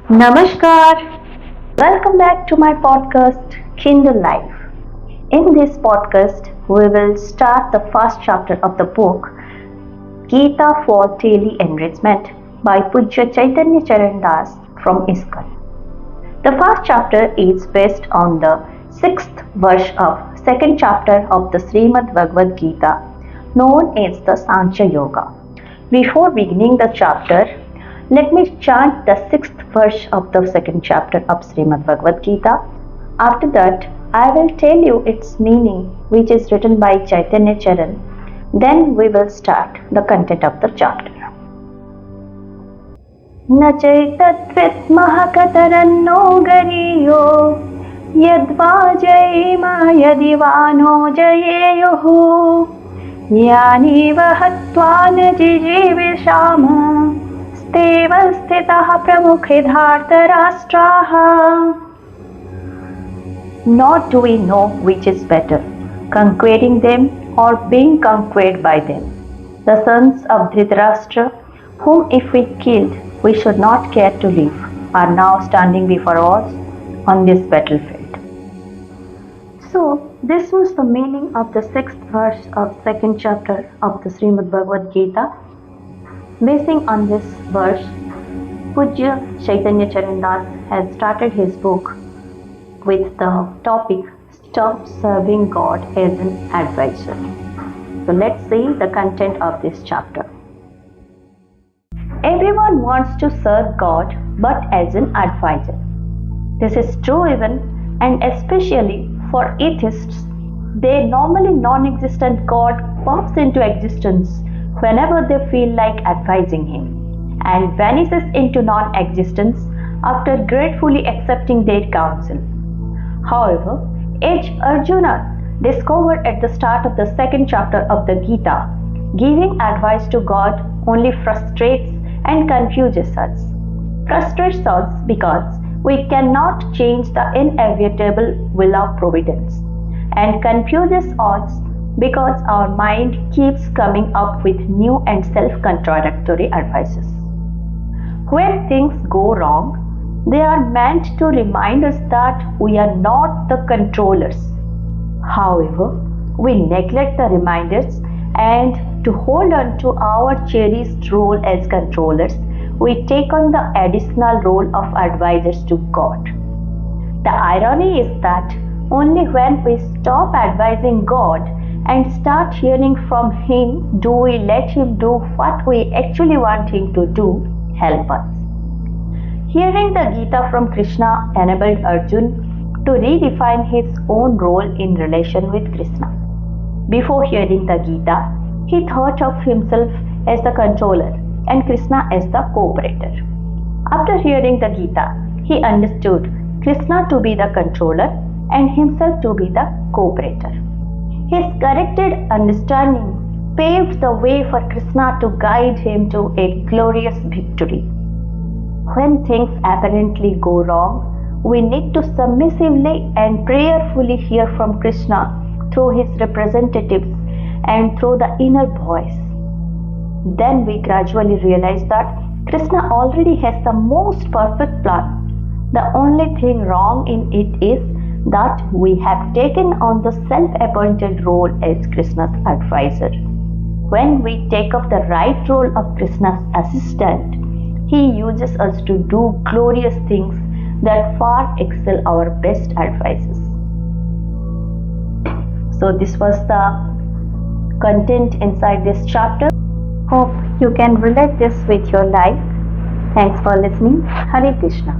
Namaskar. Welcome back to my podcast Kindle Life. In this podcast, we will start the first chapter of the book Geeta for Daily Enrichment by Pujya Chaitanya Charan Das from ISKCON. The first chapter is based on the sixth verse of second chapter of the Srimad Bhagavad Gita, known as the Sankhya Yoga. Before beginning the chapter, let me chant the sixth verse of the second chapter of Srimad Bhagavad Gita. After that, I will tell you its meaning, which is written by Chaitanya Charan. Then we will start the content of the chapter. न चैतद्विद्मः कतरन्नो गरीयो यद्वा जयेम यदि वा no जयेयुः यानीव हत्वा न जिजीविषाम स्तेव स्थितः प्रमुखे धार्तराष्ट्राः. Nor do we know which is better, conquering them or being conquered by them. The sons of Dhritarashtra, whom if we killed we should not care to live, are now standing before us on this battlefield. So, this was the meaning of the sixth verse of second chapter of the Srimad Bhagavad Gita. Basing on this verse, Pujya Chaitanya Charan Das has started his book with the topic Stop Serving God as an Advisor. So let's see the content of this chapter. Everyone wants to serve God but as an advisor. This is true even and especially for atheists. Their normally non-existent God pops into existence whenever they feel like advising him and vanishes into non-existence after gratefully accepting their counsel. However, as Arjuna discovered at the start of the second chapter of the Gita, giving advice to God only frustrates and confuses us. Frustrates us because we cannot change the inevitable will of providence, and confuses us because our mind keeps coming up with new and self-contradictory advices. When things go wrong, they are meant to remind us that we are not the controllers. However, we neglect the reminders and to hold on to our cherished role as controllers, we take on the additional role of advisors to God. The irony is that only when we stop advising God and start hearing from Him do we let Him do what we actually want Him to do, help us. Hearing the Gita from Krishna enabled Arjuna to redefine his own role in relation with Krishna. Before hearing the Gita, he thought of himself as the controller and Krishna as the cooperator. After hearing the Gita, he understood Krishna to be the controller and himself to be the cooperator. His corrected understanding paved the way for Krishna to guide him to a glorious victory. When things apparently go wrong, we need to submissively and prayerfully hear from Krishna through his representatives and through the inner voice. Then we gradually realize that Krishna already has the most perfect plan. The only thing wrong in it is that we have taken on the self-appointed role as Krishna's advisor. When we take up the right role of Krishna's assistant, he uses us to do glorious things that far excel our best advices. So this was the content inside this chapter. Hope you can relate this with your life. Thanks for listening. Hare Krishna.